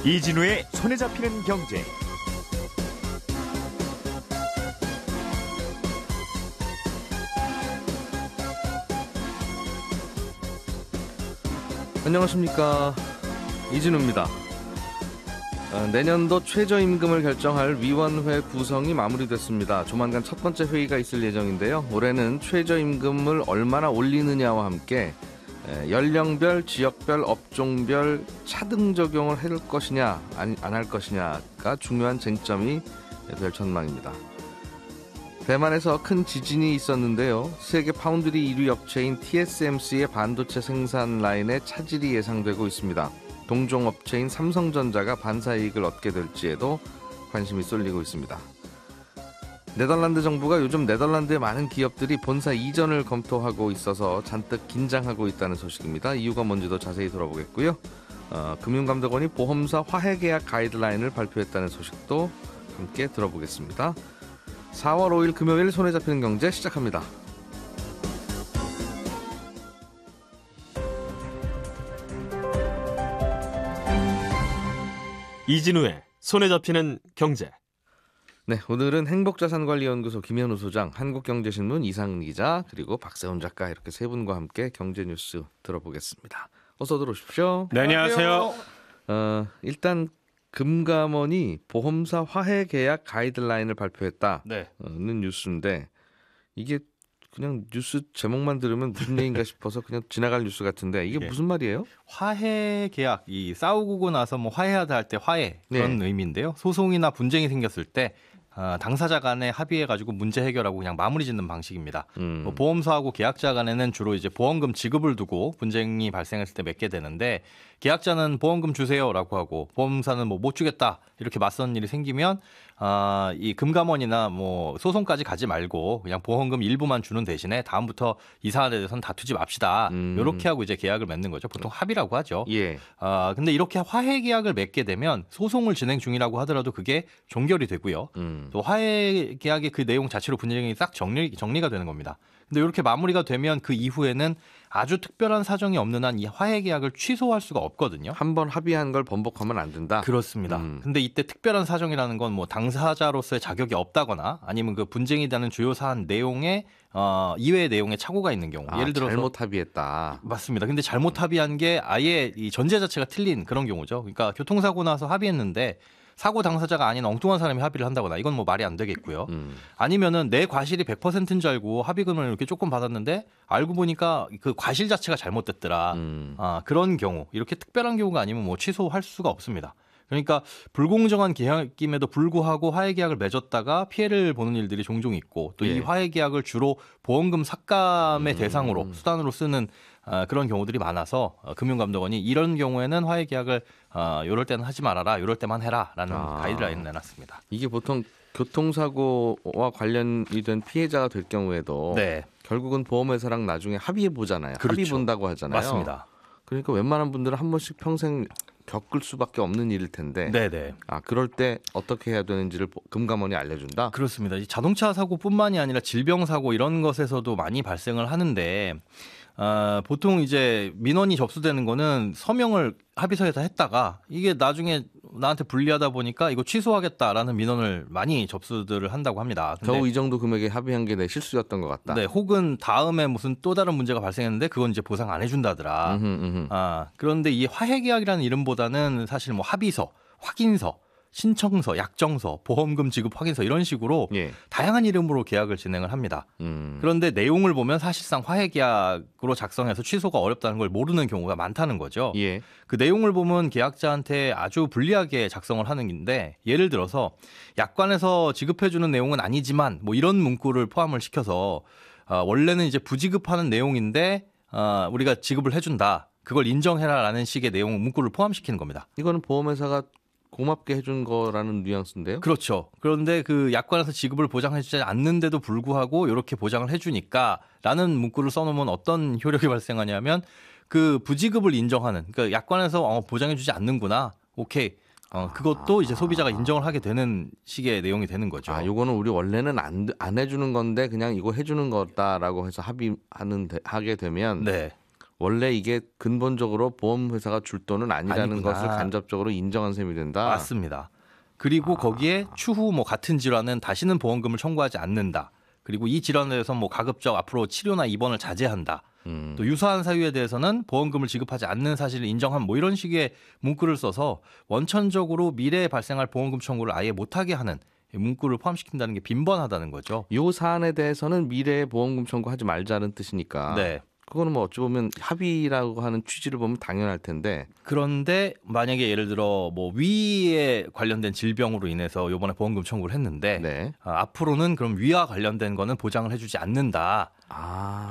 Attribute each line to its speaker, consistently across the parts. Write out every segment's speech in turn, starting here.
Speaker 1: 이진우의 손에 잡히는 경제.
Speaker 2: 안녕하십니까, 이진우입니다. 내년도 최저임금을 결정할 위원회 구성이 마무리됐습니다. 조만간 첫 번째 회의가 있을 예정인데요. 올해는 최저임금을 얼마나 올리느냐와 함께 연령별, 지역별, 업종별 차등 적용을 할 것이냐 안 할 것이냐가 중요한 쟁점이 될 전망입니다. 대만에서 큰 지진이 있었는데요. 세계 파운드리 1위 업체인 TSMC의 반도체 생산 라인에 차질이 예상되고 있습니다. 동종 업체인 삼성전자가 반사이익을 얻게 될지에도 관심이 쏠리고 있습니다. 네덜란드 정부가 요즘 네덜란드의 많은 기업들이 본사 이전을 검토하고 있어서 잔뜩 긴장하고 있다는 소식입니다. 이유가 뭔지도 자세히 들어보겠고요. 금융감독원이 보험사 화해계약 가이드라인을 발표했다는 소식도 함께 들어보겠습니다. 4월 5일 금요일 손에 잡히는 경제 시작합니다.
Speaker 3: 이진우의 손에 잡히는 경제.
Speaker 2: 네, 오늘은 행복자산관리연구소 김현우 소장, 한국경제신문 이상은 기자, 그리고 박세훈 작가 이렇게 세 분과 함께 경제 뉴스 들어보겠습니다. 어서 들어오십시오.
Speaker 3: 네, 안녕하세요.
Speaker 2: 일단 금감원이 보험사 화해 계약 가이드라인을 발표했다는 뉴스인데, 이게 그냥 뉴스 제목만 들으면 무슨 얘기인가 싶어서 그냥 지나갈 뉴스 같은데, 이게 무슨 말이에요?
Speaker 4: 화해 계약, 이 싸우고 나서 뭐 화해하다 할 때 화해, 그런 의미인데요. 소송이나 분쟁이 생겼을 때 당사자 간에 합의해가지고 문제 해결하고 그냥 마무리 짓는 방식입니다. 뭐 보험사하고 계약자 간에는 주로 이제 보험금 지급을 두고 분쟁이 발생했을 때 맺게 되는데, 계약자는 보험금 주세요라고 하고 보험사는 뭐 못 주겠다 이렇게 맞선 일이 생기면 이 금감원이나 뭐 소송까지 가지 말고 그냥 보험금 일부만 주는 대신에 다음부터 이 사안에 대해서는 다투지 맙시다. 이렇게 하고 이제 계약을 맺는 거죠. 보통 합의라고 하죠.
Speaker 2: 예.
Speaker 4: 근데 이렇게 화해 계약을 맺게 되면 소송을 진행 중이라고 하더라도 그게 종결이 되고요. 또 화해 계약의 그 내용 자체로 분쟁이 싹 정리가 되는 겁니다. 근데 이렇게 마무리가 되면 그 이후에는 아주 특별한 사정이 없는 한 이 화해 계약을 취소할 수가 없거든요.
Speaker 2: 한번 합의한 걸 번복하면 안 된다.
Speaker 4: 그렇습니다. 근데 이때 특별한 사정이라는 건 뭐 당사자로서의 자격이 없다거나 아니면 그 분쟁이 되는 주요 사안 내용에 이외의 내용에 착오가 있는 경우. 예를 들어서
Speaker 2: 잘못 합의했다.
Speaker 4: 맞습니다. 근데 잘못 합의한 게 아예 이 전제 자체가 틀린 그런 경우죠. 그러니까 교통사고 나서 합의했는데 사고 당사자가 아닌 엉뚱한 사람이 합의를 한다거나, 이건 뭐 말이 안 되겠고요. 아니면은 내 과실이 100%인 줄 알고 합의금을 이렇게 조금 받았는데 알고 보니까 그 과실 자체가 잘못됐더라. 그런 경우, 이렇게 특별한 경우가 아니면 뭐 취소할 수가 없습니다. 그러니까 불공정한 계약임에도 불구하고 화해 계약을 맺었다가 피해를 보는 일들이 종종 있고, 또 이 화해 계약을 주로 보험금 삭감의 대상으로 수단으로 쓰는 그런 경우들이 많아서 금융감독원이 이런 경우에는 화해 계약을 이럴 때는 하지 말아라, 이럴 때만 해라라는 가이드라인을 내놨습니다.
Speaker 2: 이게 보통 교통사고와 관련이 된 피해자가 될 경우에도 결국은 보험회사랑 나중에 합의해 보잖아요.
Speaker 4: 그렇죠.
Speaker 2: 합의 본다고 하잖아요.
Speaker 4: 맞습니다.
Speaker 2: 그러니까 웬만한 분들은 한 번씩 평생 겪을 수밖에 없는 일일 텐데, 그럴 때 어떻게 해야 되는지를 금감원이 알려준다?
Speaker 4: 그렇습니다. 이 자동차 사고뿐만이 아니라 질병 사고 이런 것에서도 많이 발생을 하는데, 보통 이제 민원이 접수되는 거는 서명을 합의서에다 했다가 이게 나중에 나한테 불리하다 보니까 이거 취소하겠다라는 민원을 많이 접수들을 한다고 합니다.
Speaker 2: 겨우 이 정도 금액에 합의한 게 내 실수였던 것 같다.
Speaker 4: 네, 혹은 다음에 무슨 또 다른 문제가 발생했는데 그건 이제 보상 안 해준다더라. 그런데 이 화해계약이라는 이름보다는 사실 뭐 합의서, 확인서, 신청서, 약정서, 보험금 지급 확인서 이런 식으로 다양한 이름으로 계약을 진행을 합니다. 그런데 내용을 보면 사실상 화해계약으로 작성해서 취소가 어렵다는 걸 모르는 경우가 많다는 거죠. 그 내용을 보면 계약자한테 아주 불리하게 작성을 하는 건데, 예를 들어서 약관에서 지급해주는 내용은 아니지만 뭐 이런 문구를 포함을 시켜서 원래는 이제 부지급하는 내용인데 우리가 지급을 해준다, 그걸 인정해라라는 식의 내용 문구를 포함시키는 겁니다.
Speaker 2: 이거는 보험회사가 고맙게 해준 거라는 뉘앙스인데요.
Speaker 4: 그렇죠. 그런데 그 약관에서 지급을 보장해주지 않는데도 불구하고 이렇게 보장을 해주니까 라는 문구를 써놓으면 어떤 효력이 발생하냐면, 그 부지급을 인정하는, 그러니까 약관에서 보장해주지 않는구나, 오케이, 그것도 이제 소비자가 인정을 하게 되는 식의 내용이 되는 거죠.
Speaker 2: 요거는 우리 원래는 안 해주는 건데 그냥 이거 해주는 거다라고 해서 하게 되면 원래 이게 근본적으로 보험회사가 줄 돈은 아니라는
Speaker 4: 아니구나.
Speaker 2: 것을 간접적으로 인정한 셈이 된다.
Speaker 4: 맞습니다. 그리고 거기에 추후 뭐 같은 질환은 다시는 보험금을 청구하지 않는다. 그리고 이 질환에 대해서 뭐 가급적 앞으로 치료나 입원을 자제한다. 또 유사한 사유에 대해서는 보험금을 지급하지 않는 사실을 인정한 뭐 이런 식의 문구를 써서 원천적으로 미래에 발생할 보험금 청구를 아예 못하게 하는 문구를 포함시킨다는 게 빈번하다는 거죠.
Speaker 2: 요 사안에 대해서는 미래에 보험금 청구하지 말자는 뜻이니까.
Speaker 4: 네.
Speaker 2: 그거는 뭐 어찌 보면 합의라고 하는 취지를 보면 당연할 텐데.
Speaker 4: 그런데 만약에 예를 들어 뭐 위에 관련된 질병으로 인해서 이번에 보험금 청구를 했는데
Speaker 2: 네.
Speaker 4: 앞으로는 그럼 위와 관련된 거는 보장을 해주지 않는다.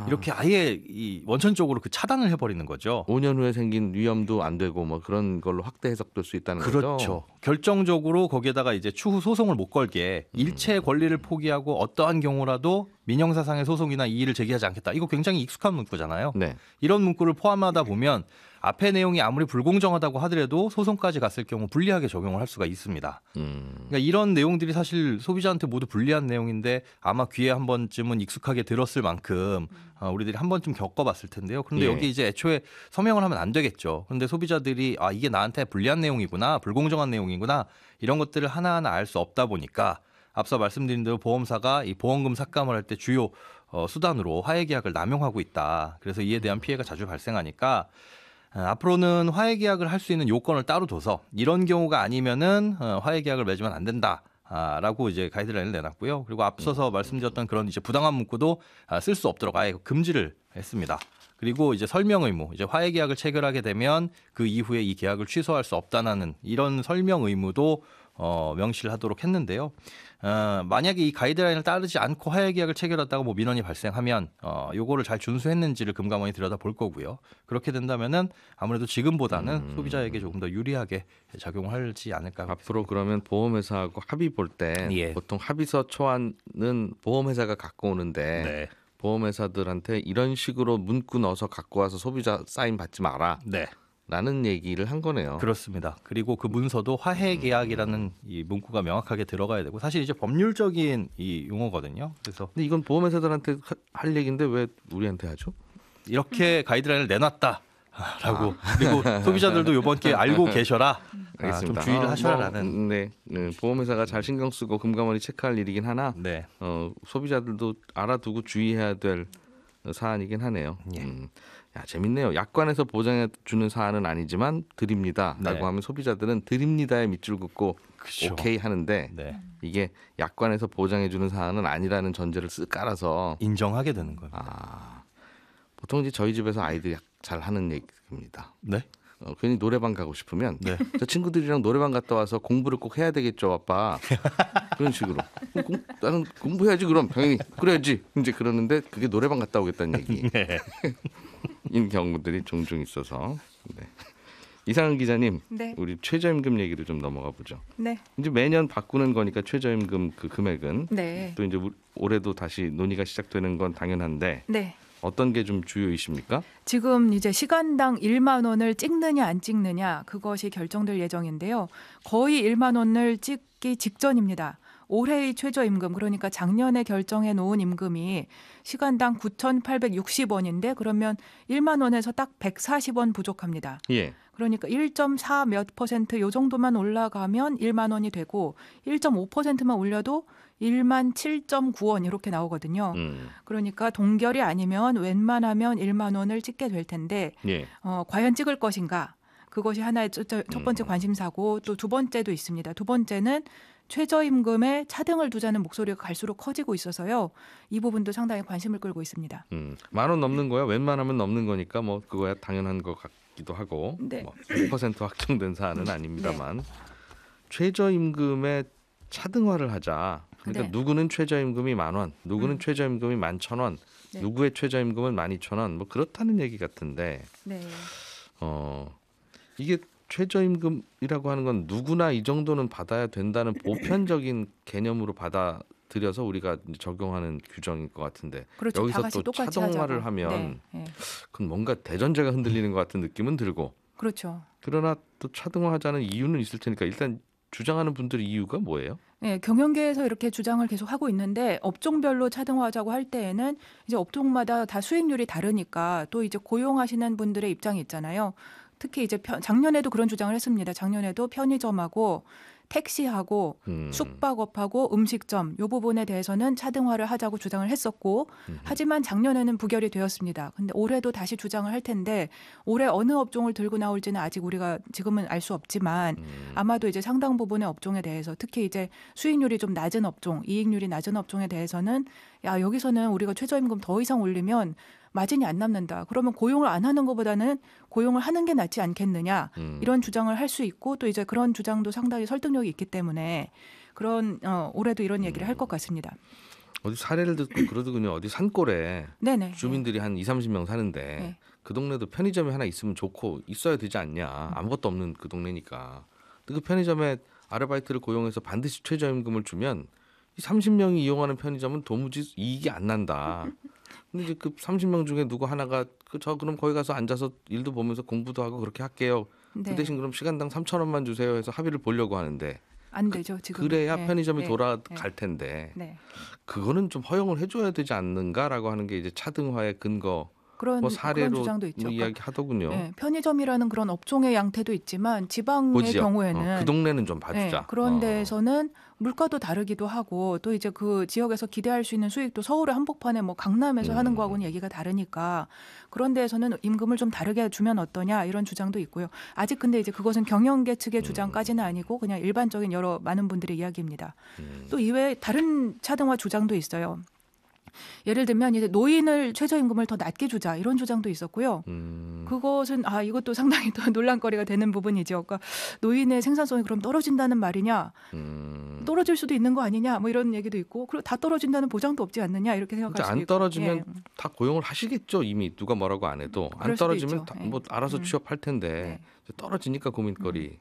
Speaker 4: 이렇게 아예 이 원천적으로 그 차단을 해버리는 거죠.
Speaker 2: 5년 후에 생긴 위험도 안 되고 뭐 그런 걸로 확대 해석될 수 있다는 거죠.
Speaker 4: 그렇죠. 결정적으로 거기에다가 이제 추후 소송을 못 걸게 일체의 권리를 포기하고 어떠한 경우라도 민형사상의 소송이나 이의를 제기하지 않겠다. 이거 굉장히 익숙한 문구잖아요.
Speaker 2: 네.
Speaker 4: 이런 문구를 포함하다 보면 앞의 내용이 아무리 불공정하다고 하더라도 소송까지 갔을 경우 불리하게 적용을 할 수가 있습니다. 그러니까 이런 내용들이 사실 소비자한테 모두 불리한 내용인데 아마 귀에 한 번쯤은 익숙하게 들었을 만큼 우리들이 한 번쯤 겪어봤을 텐데요. 그런데
Speaker 2: 예.
Speaker 4: 여기 이제 애초에 서명을 하면 안 되겠죠. 그런데 소비자들이 아 이게 나한테 불리한 내용이구나, 불공정한 내용이구나 이런 것들을 하나하나 알 수 없다 보니까 앞서 말씀드린 대로 보험사가 이 보험금 삭감을 할 때 주요 수단으로 화해계약을 남용하고 있다. 그래서 이에 대한 피해가 자주 발생하니까 앞으로는 화해계약을 할 수 있는 요건을 따로 둬서 이런 경우가 아니면은 화해계약을 맺으면 안 된다. 라고 이제 가이드라인을 내놨고요. 그리고 앞서서 말씀드렸던 그런 이제 부당한 문구도 쓸 수 없도록 아예 금지를 했습니다. 그리고 이제 설명 의무, 이제 화해계약을 체결하게 되면 그 이후에 이 계약을 취소할 수 없다는 이런 설명 의무도 명시를 하도록 했는데요. 만약에 이 가이드라인을 따르지 않고 화해계약을 체결했다가 뭐 민원이 발생하면 요거를 잘 준수했는지를 금감원이 들여다볼 거고요. 그렇게 된다면은 아무래도 지금보다는 소비자에게 조금 더 유리하게 작용하지 않을까.
Speaker 2: 앞으로 그러면 보험회사하고 합의 볼 때
Speaker 4: 예.
Speaker 2: 보통 합의서 초안은 보험회사가 갖고 오는데
Speaker 4: 네.
Speaker 2: 보험회사들한테 이런 식으로 문구 넣어서 갖고 와서 소비자 사인 받지 마라.
Speaker 4: 네.
Speaker 2: 라는 얘기를 한 거네요.
Speaker 4: 그렇습니다. 그리고 그 문서도 화해계약이라는 이 문구가 명확하게 들어가야 되고 사실 이제 법률적인 이 용어거든요. 그래서
Speaker 2: 근데 이건 보험회사들한테 할 얘기인데 왜 우리한테 하죠?
Speaker 4: 이렇게 가이드라인을 내놨다. 라고 그리고 소비자들도 이번 기회에 알고 계셔라. 좀 주의를 하셔라라는.
Speaker 2: 네, 보험회사가 잘 신경 쓰고 금감원이 체크할 일이긴 하나
Speaker 4: 네.
Speaker 2: 소비자들도 알아두고 주의해야 될 사안이긴 하네요.
Speaker 4: 예.
Speaker 2: 야, 재밌네요. 약관에서 보장해 주는 사안은 아니지만 드립니다라고
Speaker 4: 네.
Speaker 2: 하면 소비자들은 드립니다에 밑줄 긋고
Speaker 4: 그쵸.
Speaker 2: 오케이 하는데
Speaker 4: 네.
Speaker 2: 이게 약관에서 보장해 주는 사안은 아니라는 전제를 쓱 깔아서
Speaker 4: 인정하게 되는 겁니다.
Speaker 2: 보통 이제 저희 집에서 아이들이 잘 하는 얘기입니다.
Speaker 4: 네.
Speaker 2: 괜히 노래방 가고 싶으면
Speaker 4: 네.
Speaker 2: 저 친구들이랑 노래방 갔다 와서 공부를 꼭 해야 되겠죠, 아빠. 그런 식으로. 나는 공부해야지 그럼 당연히 그래야지. 이제 그러는데 그게 노래방 갔다 오겠다는 얘기.
Speaker 4: 네.
Speaker 2: 인 경우들이 종종 있어서. 네. 이상은 기자님,
Speaker 5: 네.
Speaker 2: 우리 최저임금 얘기를 좀 넘어가 보죠.
Speaker 5: 네.
Speaker 2: 이제 매년 바꾸는 거니까 최저임금 그 금액은
Speaker 5: 네.
Speaker 2: 또 이제 올해도 다시 논의가 시작되는 건 당연한데
Speaker 5: 네.
Speaker 2: 어떤 게 좀 주요이십니까?
Speaker 5: 지금 이제 시간당 1만 원을 찍느냐 안 찍느냐 그것이 결정될 예정인데요. 거의 1만 원을 찍기 직전입니다. 올해의 최저임금 그러니까 작년에 결정해 놓은 임금이 시간당 9,860원인데 그러면 1만 원에서 딱 140원 부족합니다.
Speaker 2: 예.
Speaker 5: 그러니까 1.4 몇 % 요 정도만 올라가면 1만 원이 되고 1.5%만 올려도 1만 7.9원 이렇게 나오거든요. 그러니까 동결이 아니면 웬만하면 1만 원을 찍게 될 텐데
Speaker 2: 예.
Speaker 5: 과연 찍을 것인가? 그것이 하나의 첫 번째 관심사고 또 두 번째도 있습니다. 두 번째는 최저임금에 차등을 두자는 목소리가 갈수록 커지고 있어서요. 이 부분도 상당히 관심을 끌고 있습니다.
Speaker 2: 10,000원 넘는 거야. 웬만하면 넘는 거니까 뭐 그거야 당연한 것 같기도 하고
Speaker 5: 네.
Speaker 2: 뭐 100% 확정된 사안은 아닙니다만 최저임금의 차등화를 하자. 그러니까
Speaker 5: 네.
Speaker 2: 누구는 최저임금이 10,000원, 누구는 최저임금이 11,000원,
Speaker 5: 네.
Speaker 2: 누구의 최저임금은 12,000원 뭐 그렇다는 얘기 같은데
Speaker 5: 네.
Speaker 2: 이게 최저임금이라고 하는 건 누구나 이 정도는 받아야 된다는 보편적인 개념으로 받아들여서 우리가 적용하는 규정일 것 같은데
Speaker 5: 그렇죠. 다
Speaker 2: 여기서
Speaker 5: 같이
Speaker 2: 또
Speaker 5: 똑같이
Speaker 2: 차등화를
Speaker 5: 하자고.
Speaker 2: 하면
Speaker 5: 네. 네.
Speaker 2: 그건 뭔가 대전제가 흔들리는 것 같은 느낌은 들고
Speaker 5: 그렇죠.
Speaker 2: 그러나 또 차등화하자는 이유는 있을 테니까 일단 주장하는 분들의 이유가 뭐예요?
Speaker 5: 네, 경영계에서 이렇게 주장을 계속 하고 있는데 업종별로 차등화하자고 할 때에는 이제 업종마다 다 수익률이 다르니까 또 이제 고용하시는 분들의 입장이 있잖아요. 특히 이제 작년에도 그런 주장을 했습니다. 작년에도 편의점하고 택시하고 숙박업하고 음식점 이 부분에 대해서는 차등화를 하자고 주장을 했었고 하지만 작년에는 부결이 되었습니다. 근데 올해도 다시 주장을 할 텐데 올해 어느 업종을 들고 나올지는 아직 우리가 지금은 알 수 없지만 아마도 이제 상당 부분의 업종에 대해서 특히 이제 수익률이 좀 낮은 업종, 이익률이 낮은 업종에 대해서는 야 여기서는 우리가 최저임금 더 이상 올리면 마진이 안 남는다. 그러면 고용을 안 하는 것보다는 고용을 하는 게 낫지 않겠느냐. 이런 주장을 할 수 있고 또 이제 그런 주장도 상당히 설득력이 있기 때문에 그런 올해도 이런 얘기를 할 것 같습니다.
Speaker 2: 어디 사례를 듣고 그러더군요. 어디 산골에
Speaker 5: 네네.
Speaker 2: 주민들이 한 2, 30명 사는데
Speaker 5: 네.
Speaker 2: 그 동네도 편의점이 하나 있으면 좋고 있어야 되지 않냐. 아무것도 없는 그 동네니까. 근데 그 편의점에 아르바이트를 고용해서 반드시 최저임금을 주면 이 30명이 이용하는 편의점은 도무지 이익이 안 난다. 근데 이제 그 30명 중에 누구 하나가 저 그럼 거기 가서 앉아서 일도 보면서 공부도 하고 그렇게 할게요.
Speaker 5: 네.
Speaker 2: 그 대신 그럼 시간당 3,000원만 주세요 해서 합의를 보려고 하는데
Speaker 5: 안 되죠 지금.
Speaker 2: 그래야
Speaker 5: 네.
Speaker 2: 편의점이
Speaker 5: 네.
Speaker 2: 돌아갈 텐데
Speaker 5: 네.
Speaker 2: 그거는 좀 허용을 해줘야 되지 않는가라고 하는 게 이제 차등화의 근거
Speaker 5: 그런
Speaker 2: 뭐 사례로
Speaker 5: 그런 주장도 있죠.
Speaker 2: 뭐 이야기하더군요.
Speaker 5: 네, 편의점이라는 그런 업종의 양태도 있지만 지방의
Speaker 2: 그 지역,
Speaker 5: 경우에는
Speaker 2: 그 동네는 좀 봐주자.
Speaker 5: 네, 그런 데에서는 물가도 다르기도 하고 또 이제 그 지역에서 기대할 수 있는 수익도 서울의 한복판에 뭐 강남에서 하는 거하고는 얘기가 다르니까 그런 데에서는 임금을 좀 다르게 주면 어떠냐 이런 주장도 있고요. 아직 근데 이제 그것은 경영계 측의 주장까지는 아니고 그냥 일반적인 여러 많은 분들의 이야기입니다. 또 이외에 다른 차등화 주장도 있어요. 예를 들면 이제 노인을 최저임금을 더 낮게 주자 이런 주장도 있었고요. 그것은 이것도 상당히 또 논란거리가 되는 부분이죠. 그러니까 노인의 생산성이 그럼 떨어진다는 말이냐, 떨어질 수도 있는 거 아니냐, 뭐 이런 얘기도 있고, 그리고 다 떨어진다는 보장도 없지 않느냐 이렇게 생각할 수도
Speaker 2: 안
Speaker 5: 있고.
Speaker 2: 떨어지면
Speaker 5: 예.
Speaker 2: 다 고용을 하시겠죠. 이미 누가 뭐라고 안 해도 안
Speaker 5: 그럴 수도
Speaker 2: 떨어지면
Speaker 5: 있죠.
Speaker 2: 뭐 알아서 취업할 텐데
Speaker 5: 네.
Speaker 2: 떨어지니까 고민거리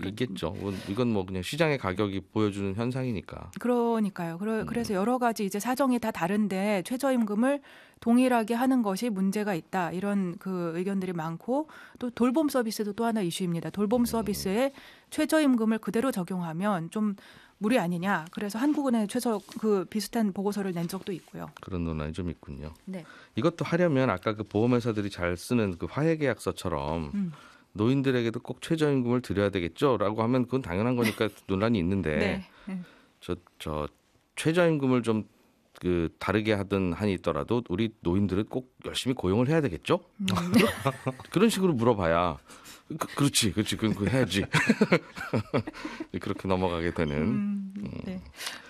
Speaker 2: 있겠죠. 이건 뭐 그냥 시장의 가격이 보여주는 현상이니까.
Speaker 5: 그러니까요. 그래서 여러 가지 이제 사정이 다 다른데 최저임금을 동일하게 하는 것이 문제가 있다. 이런 그 의견들이 많고 또 돌봄 서비스도 또 하나 이슈입니다. 돌봄 서비스에 최저임금을 그대로 적용하면 좀 무리 아니냐. 그래서 한국은행 그 비슷한 보고서를 낸 적도 있고요.
Speaker 2: 그런 논란이 좀 있군요.
Speaker 5: 네.
Speaker 2: 이것도 하려면 아까 그 보험회사들이 잘 쓰는 그 화해계약서처럼 노인들에게도 꼭 최저임금을 드려야 되겠죠라고 하면 그건 당연한 거니까 논란이 있는데
Speaker 5: 네.
Speaker 2: 저 최저임금을 좀 그 다르게 하든 한이 있더라도 우리 노인들은 꼭 열심히 고용을 해야 되겠죠? 그런 식으로 물어봐야 그렇지 그건 해야지 그렇게 넘어가게 되는
Speaker 5: 네.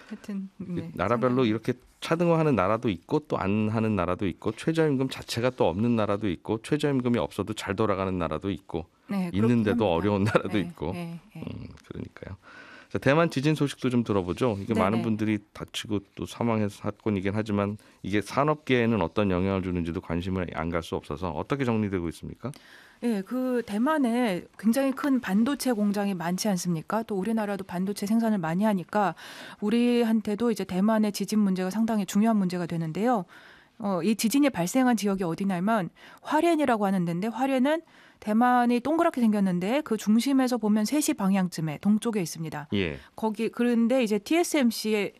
Speaker 5: 하여튼
Speaker 2: 나라별로 이렇게 차등화하는 나라도 있고 또 안 하는 나라도 있고 최저임금 자체가 또 없는 나라도 있고 최저임금이 없어도 잘 돌아가는 나라도 있고 있는데도 어려운 나라도 있고 그러니까요. 자, 대만 지진 소식도 좀 들어보죠. 이게
Speaker 5: 네네.
Speaker 2: 많은 분들이 다치고 또 사망해서 사건이긴 하지만 이게 산업계에는 어떤 영향을 주는지도 관심을 안 갈 수 없어서 어떻게 정리되고 있습니까?
Speaker 5: 네, 그 대만에 굉장히 큰 반도체 공장이 많지 않습니까? 또 우리나라도 반도체 생산을 많이 하니까 우리한테도 이제 대만의 지진 문제가 상당히 중요한 문제가 되는데요. 이 지진이 발생한 지역이 어디냐면 화롄이라고 하는 데인데 화롄은 대만이 동그랗게 생겼는데 그 중심에서 보면 3시 방향쯤에 동쪽에 있습니다.
Speaker 2: 예.
Speaker 5: 거기 그런데 이제 TSMC의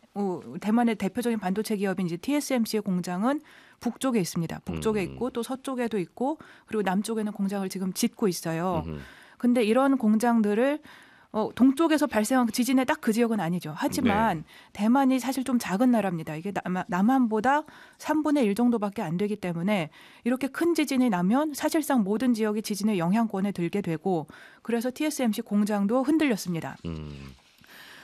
Speaker 5: 대만의 대표적인 반도체 기업인 이제 TSMC의 공장은 북쪽에 있습니다. 북쪽에 있고 또 서쪽에도 있고 그리고 남쪽에는 공장을 지금 짓고 있어요. 근데 이런 공장들을 동쪽에서 발생한 지진의 딱 그 지역은 아니죠. 하지만 대만이 사실 좀 작은 나라입니다. 이게 남한보다 3분의 1 정도밖에 안 되기 때문에 이렇게 큰 지진이 나면 사실상 모든 지역이 지진의 영향권에 들게 되고 그래서 TSMC 공장도 흔들렸습니다.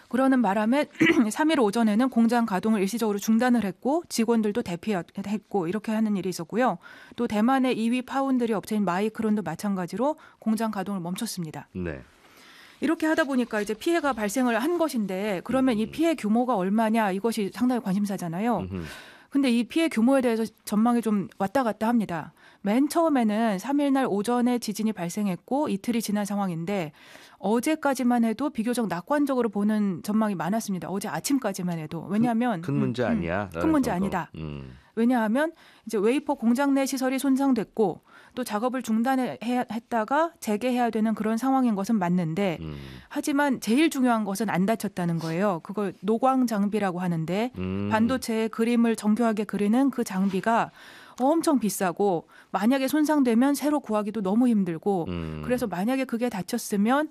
Speaker 5: 그러는 바람에 3일 오전에는 공장 가동을 일시적으로 중단을 했고 직원들도 대피했고 이렇게 하는 일이 있었고요. 또 대만의 2위 파운드리 업체인 마이크론도 마찬가지로 공장 가동을 멈췄습니다.
Speaker 2: 네.
Speaker 5: 이렇게 하다 보니까 이제 피해가 발생을 한 것인데 그러면 이 피해 규모가 얼마냐 이것이 상당히 관심사잖아요. 근데 이 피해 규모에 대해서 전망이 좀 왔다 갔다 합니다. 맨 처음에는 3일 날 오전에 지진이 발생했고 이틀이 지난 상황인데 어제까지만 해도 비교적 낙관적으로 보는 전망이 많았습니다. 어제 아침까지만 해도. 왜냐하면
Speaker 2: 큰 문제 아니야.
Speaker 5: 큰 문제 아니다. 왜냐하면 이제 웨이퍼 공장 내 시설이 손상됐고 또 작업을 중단했다가 재개해야 되는 그런 상황인 것은 맞는데 하지만 제일 중요한 것은 안 다쳤다는 거예요. 그걸 노광 장비라고 하는데 반도체의 그림을 정교하게 그리는 그 장비가 엄청 비싸고 만약에 손상되면 새로 구하기도 너무 힘들고 그래서 만약에 그게 다쳤으면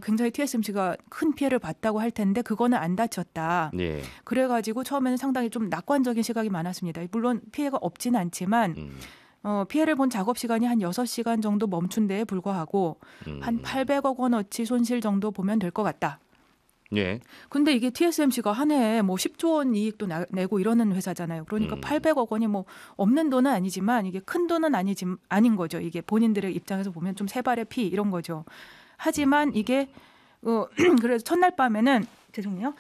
Speaker 5: 굉장히 TSMC가 큰 피해를 봤다고 할 텐데 그거는 안 다쳤다.
Speaker 2: 예.
Speaker 5: 그래가지고 처음에는 상당히 좀 낙관적인 시각이 많았습니다. 물론 피해가 없진 않지만 피해를 본 작업 시간이 한 6시간 정도 멈춘 데에 불과하고 한 800억 원어치 손실 정도 보면 될 것 같다.
Speaker 2: 예.
Speaker 5: 근데 이게 TSMC가 한 해에 뭐 10조 원 이익도 내고 이러는 회사잖아요. 그러니까 800억 원이 뭐 없는 돈은 아니지만 이게 큰 돈은 아닌 거죠. 이게 본인들의 입장에서 보면 좀 세 발의 피 이런 거죠. 하지만 이게 그래서 첫날 밤에는 죄송해요.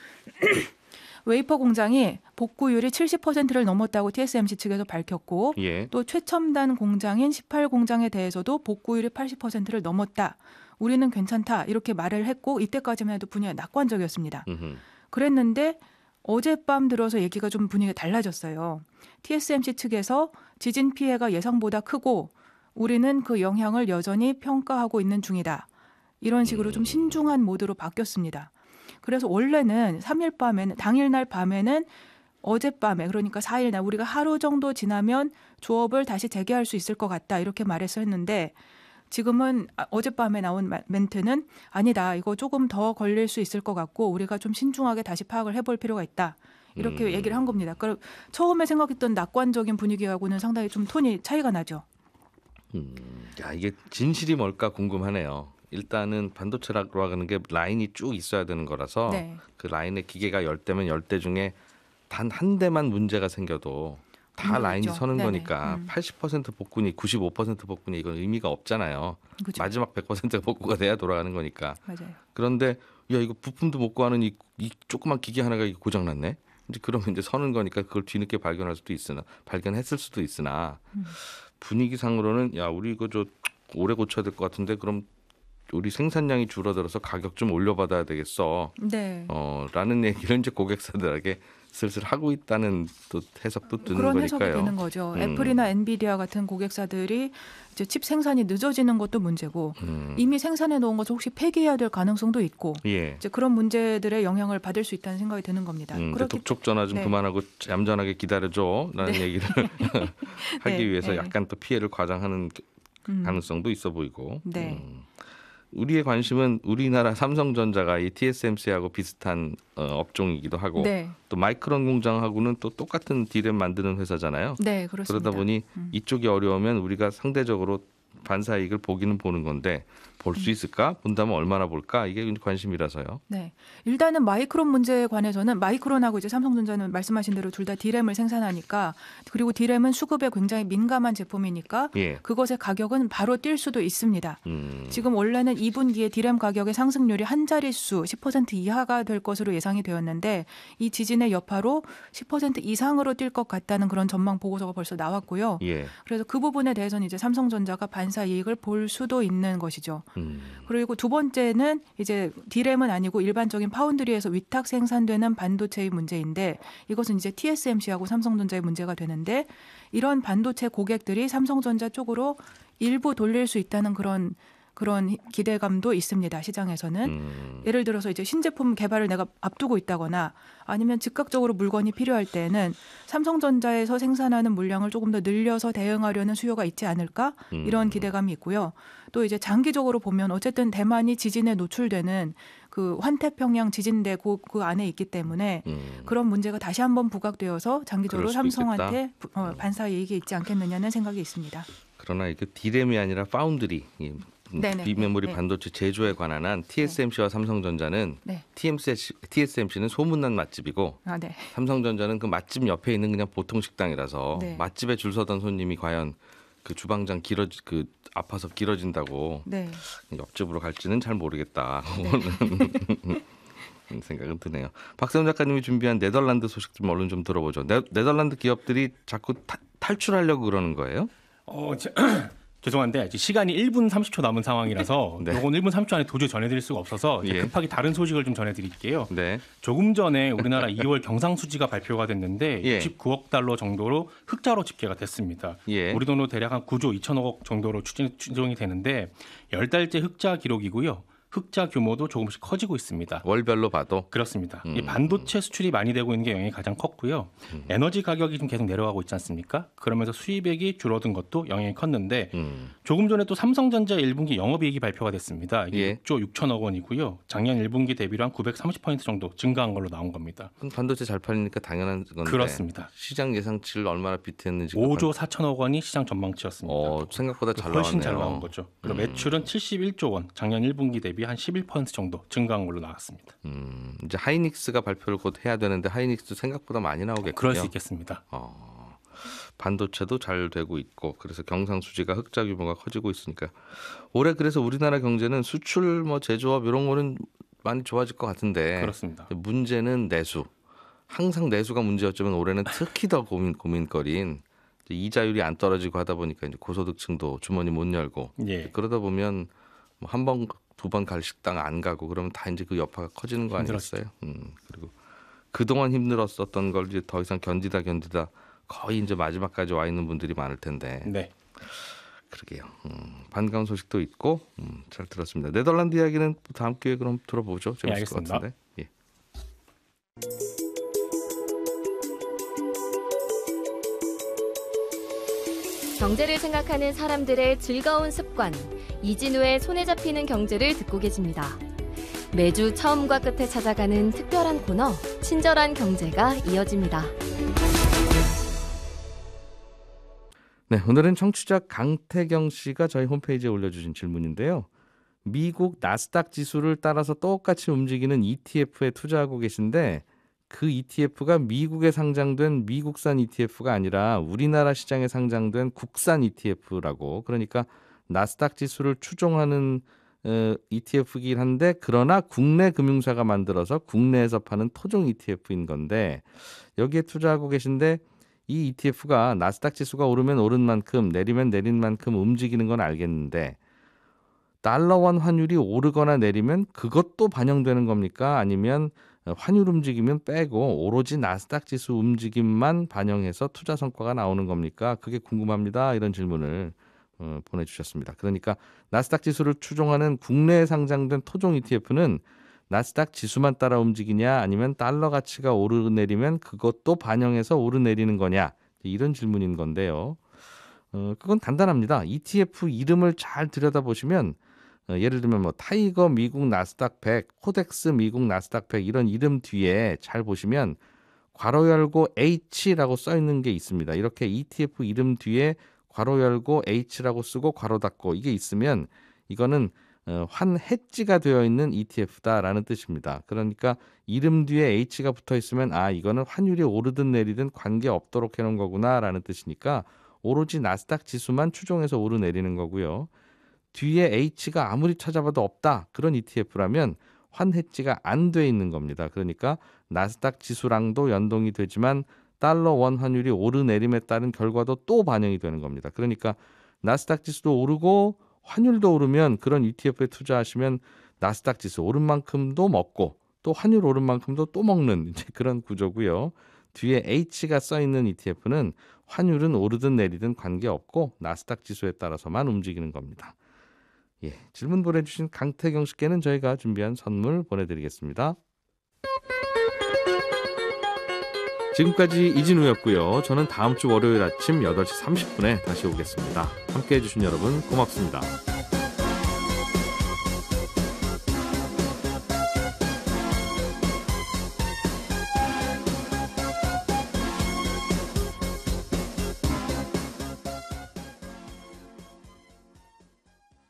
Speaker 5: 웨이퍼 공장이 복구율이 70%를 넘었다고 TSMC 측에서 밝혔고
Speaker 2: 예.
Speaker 5: 또 최첨단 공장인 18공장에 대해서도 복구율이 80%를 넘었다. 우리는 괜찮다 이렇게 말을 했고 이때까지만 해도 분위기가 낙관적이었습니다. 그랬는데 어젯밤 들어서 얘기가 좀 분위기가 달라졌어요. TSMC 측에서 지진 피해가 예상보다 크고 우리는 그 영향을 여전히 평가하고 있는 중이다. 이런 식으로 좀 신중한 모드로 바뀌었습니다. 그래서 원래는 3일 밤에는 당일날 밤에는 어젯밤에 그러니까 4일날 우리가 하루 정도 지나면 조업을 다시 재개할 수 있을 것 같다 이렇게 말해서 했는데 지금은 어젯밤에 나온 멘트는 아니다. 이거 조금 더 걸릴 수 있을 것 같고 우리가 좀 신중하게 다시 파악을 해볼 필요가 있다. 이렇게 얘기를 한 겁니다. 그럼 처음에 생각했던 낙관적인 분위기하고는 상당히 좀 톤이 차이가 나죠.
Speaker 2: 야, 이게 진실이 뭘까 궁금하네요. 일단은 반도체라고 하는 게 라인이 쭉 있어야 되는 거라서
Speaker 5: 네.
Speaker 2: 그 라인에 기계가 10대면 10대 중에 단 한 대만 문제가 생겨도 다 라인이 서는
Speaker 5: 네네.
Speaker 2: 거니까 80% 복구니 95% 복구니 이건 의미가 없잖아요.
Speaker 5: 그죠.
Speaker 2: 마지막 100%가 복구가 돼야 돌아가는 거니까.
Speaker 5: 맞아요.
Speaker 2: 그런데 야 이거 부품도 못 구하는 이 조그만 기계 하나가 고장 났네. 이제 그러면 이제 서는 거니까 그걸 뒤늦게 발견했을 수도 있으나 분위기상으로는 야 우리 이거 저 오래 고쳐야 될 것 같은데 그럼 우리 생산량이 줄어들어서 가격 좀 올려받아야 되겠어.
Speaker 5: 네.
Speaker 2: 라는 얘기를 이제 고객사들에게 슬슬 하고 있다는 또 해석도 드는
Speaker 5: 그런
Speaker 2: 거니까요.
Speaker 5: 해석이 되는 거죠. 애플이나 엔비디아 같은 고객사들이 이제 칩 생산이 늦어지는 것도 문제고 이미 생산해 놓은 것을 혹시 폐기해야 될 가능성도 있고
Speaker 2: 예.
Speaker 5: 이제 그런 문제들의 영향을 받을 수 있다는 생각이 드는 겁니다.
Speaker 2: 독촉 전화 좀
Speaker 5: 네.
Speaker 2: 그만하고 얌전하게 기다려줘라는
Speaker 5: 네.
Speaker 2: 얘기를 하기
Speaker 5: 네,
Speaker 2: 위해서
Speaker 5: 네.
Speaker 2: 약간 또 피해를 과장하는 가능성도 있어 보이고.
Speaker 5: 네.
Speaker 2: 우리의 관심은 우리나라 삼성전자가 이 TSMC하고 비슷한 업종이기도 하고
Speaker 5: 네.
Speaker 2: 또 마이크론 공장하고는 또 똑같은 디램 만드는 회사잖아요.
Speaker 5: 네, 그렇습니다.
Speaker 2: 그러다 보니 이쪽이 어려우면 우리가 상대적으로 반사이익을 보기는 보는 건데 볼 수 있을까? 본다면 얼마나 볼까? 이게 관심이라서요.
Speaker 5: 네. 일단은 마이크론 문제에 관해서는 마이크론하고 이제 삼성전자는 말씀하신 대로 둘 다 디램을 생산하니까 그리고 디램은 수급에 굉장히 민감한 제품이니까
Speaker 2: 예.
Speaker 5: 그것의 가격은 바로 뛸 수도 있습니다. 지금 원래는 2분기에 디램 가격의 상승률이 한 자릿수 10% 이하가 될 것으로 예상이 되었는데 이 지진의 여파로 10% 이상으로 뛸 것 같다는 그런 전망 보고서가 벌써 나왔고요.
Speaker 2: 예.
Speaker 5: 그래서 그 부분에 대해서는 이제 삼성전자가 반사 이익을 볼 수도 있는 것이죠. 그리고 두 번째는 이제 디램은 아니고 일반적인 파운드리에서 위탁 생산되는 반도체의 문제인데 이것은 이제 TSMC하고 삼성전자의 문제가 되는데 이런 반도체 고객들이 삼성전자 쪽으로 일부 돌릴 수 있다는 그런 기대감도 있습니다. 시장에서는. 예를 들어서 이제 신제품 개발을 내가 앞두고 있다거나 아니면 즉각적으로 물건이 필요할 때는 삼성전자에서 생산하는 물량을 조금 더 늘려서 대응하려는 수요가 있지 않을까? 이런 기대감이 있고요. 또 이제 장기적으로 보면 어쨌든 대만이 지진에 노출되는 그 환태평양 지진대 그 안에 있기 때문에 그런 문제가 다시 한번 부각되어서 장기적으로
Speaker 2: 그럴 수도
Speaker 5: 삼성한테 반사 이익이 있지 않겠느냐는 생각이 있습니다.
Speaker 2: 그러나 이게 디램이 아니라 파운드리.
Speaker 5: 네네.
Speaker 2: 비메모리
Speaker 5: 네.
Speaker 2: 반도체 제조에 관한 한 TSMC와 삼성전자는
Speaker 5: 네.
Speaker 2: TSMC는 소문난 맛집이고
Speaker 5: 네.
Speaker 2: 삼성전자는 그 맛집 옆에 있는 그냥 보통 식당이라서
Speaker 5: 네.
Speaker 2: 맛집에 줄 서던 손님이 과연 그 주방장 아파서 길어진다고
Speaker 5: 네.
Speaker 2: 옆집으로 갈지는 잘 모르겠다. 생각은 드네요. 박세훈 작가님이 준비한 네덜란드 소식 좀 얼른 좀 들어보죠. 네덜란드 기업들이 자꾸 탈출하려고 그러는 거예요?
Speaker 6: 죄송한데 시간이 1분 30초 남은 상황이라서
Speaker 2: 네.
Speaker 6: 요건 1분 30초 안에 도저히 전해드릴 수가 없어서 이제
Speaker 2: 예.
Speaker 6: 급하게 다른 소식을 좀 전해드릴게요.
Speaker 2: 네.
Speaker 6: 조금 전에 우리나라 2월 경상수지가 발표가 됐는데
Speaker 2: 예.
Speaker 6: 69억 달러 정도로 흑자로 집계가 됐습니다.
Speaker 2: 예.
Speaker 6: 우리 돈으로 대략 한 9조 2천억 원 정도로 추정이 되는데 10달째 흑자 기록이고요. 흑자 규모도 조금씩 커지고 있습니다.
Speaker 2: 월별로 봐도
Speaker 6: 그렇습니다. 이 반도체 수출이 많이 되고 있는 게 영향이 가장 컸고요. 에너지 가격이 좀 계속 내려가고 있지 않습니까? 그러면서 수입액이 줄어든 것도 영향이 컸는데 조금 전에 또 삼성전자 1분기 영업이익이 발표가 됐습니다. 이게
Speaker 2: 예.
Speaker 6: 6조 6천억 원이고요. 작년 1분기 대비로 한 930% 정도 증가한 걸로 나온 겁니다.
Speaker 2: 그건 반도체 잘 팔리니까 당연한 건데
Speaker 6: 그렇습니다.
Speaker 2: 시장 예상치를 얼마나 비트했는지
Speaker 6: 5조 4천억 원이 시장 전망치였습니다.
Speaker 2: 생각보다 잘
Speaker 6: 훨씬
Speaker 2: 나왔네요.
Speaker 6: 잘 나온 거죠. 그리고 매출은 71조 원, 작년 1분기 대비 한 11% 정도 증가한 걸로 나왔습니다.
Speaker 2: 이제 하이닉스가 발표를 곧 해야 되는데 하이닉스도 생각보다 많이 나오겠군요.
Speaker 6: 그럴 수 있겠습니다.
Speaker 2: 반도체도 잘 되고 있고 그래서 경상수지가 흑자 규모가 커지고 있으니까 올해 그래서 우리나라 경제는 수출 뭐 제조업 이런 거는 많이 좋아질 것 같은데
Speaker 6: 그렇습니다.
Speaker 2: 문제는 내수. 항상 내수가 문제였지만 올해는 특히 더 고민거리인 이자율이 안 떨어지고 하다 보니까 이제 고소득층도 주머니 못 열고
Speaker 6: 예.
Speaker 2: 그러다 보면 뭐 한 번 두 번 갈 식당 안 가고 그러면 다 이제 그 여파가 커지는 거 아니겠어요? 그리고 그동안 힘들었었던 걸 이제 더 이상 견디다 거의 이제 마지막까지 와 있는 분들이 많을 텐데.
Speaker 6: 네.
Speaker 2: 그러게요. 반가운 소식도 있고 잘 들었습니다. 네덜란드 이야기는 다음 기회에 그럼 들어보죠. 재밌을 것
Speaker 6: 알겠습니다.
Speaker 2: 같은데. 예.
Speaker 7: 경제를 생각하는 사람들의 즐거운 습관, 이진우의 손에 잡히는 경제를 듣고 계십니다. 매주 처음과 끝에 찾아가는 특별한 코너, 친절한 경제가 이어집니다.
Speaker 2: 네, 오늘은 청취자 강태경 씨가 저희 홈페이지에 올려주신 질문인데요. 미국 나스닥 지수를 따라서 똑같이 움직이는 ETF에 투자하고 계신데 그 ETF가 미국에 상장된 미국산 ETF가 아니라 우리나라 시장에 상장된 국산 ETF라고 그러니까 나스닥 지수를 추종하는 ETF이긴 한데 그러나 국내 금융사가 만들어서 국내에서 파는 토종 ETF인 건데 여기에 투자하고 계신데 이 ETF가 나스닥 지수가 오르면 오른 만큼 내리면 내린 만큼 움직이는 건 알겠는데 달러원 환율이 오르거나 내리면 그것도 반영되는 겁니까? 아니면 환율 움직이면 빼고 오로지 나스닥 지수 움직임만 반영해서 투자 성과가 나오는 겁니까? 그게 궁금합니다. 이런 질문을 보내주셨습니다. 그러니까 나스닥 지수를 추종하는 국내에 상장된 토종 ETF는 나스닥 지수만 따라 움직이냐 아니면 달러 가치가 오르내리면 그것도 반영해서 오르내리는 거냐 이런 질문인 건데요. 그건 간단합니다. ETF 이름을 잘 들여다보시면 예를 들면 뭐 타이거 미국 나스닥 100, 코덱스 미국 나스닥 100 이런 이름 뒤에 잘 보시면 괄호 열고 H라고 써 있는 게 있습니다. 이렇게 ETF 이름 뒤에 괄호 열고 H라고 쓰고 괄호 닫고 이게 있으면 이거는 환해지가 되어 있는 ETF다라는 뜻입니다. 그러니까 이름 뒤에 H가 붙어 있으면 이거는 환율이 오르든 내리든 관계없도록 해놓은 거구나라는 뜻이니까 오로지 나스닥 지수만 추종해서 오르내리는 거고요. 뒤에 H가 아무리 찾아봐도 없다. 그런 ETF라면 환해지가 안 돼 있는 겁니다. 그러니까 나스닥 지수랑도 연동이 되지만 달러 원 환율이 오르내림에 따른 결과도 또 반영이 되는 겁니다. 그러니까 나스닥 지수도 오르고 환율도 오르면 그런 ETF에 투자하시면 나스닥 지수 오른 만큼도 먹고 또 환율 오른 만큼도 또 먹는 이제 그런 구조고요. 뒤에 H가 써 있는 ETF는 환율은 오르든 내리든 관계없고 나스닥 지수에 따라서만 움직이는 겁니다. 예, 질문 보내주신 강태경 씨께는 저희가 준비한 선물 보내드리겠습니다. 지금까지 이진우였고요. 저는 다음 주 월요일 아침 8시 30분에 다시 오겠습니다. 함께해 주신 여러분 고맙습니다.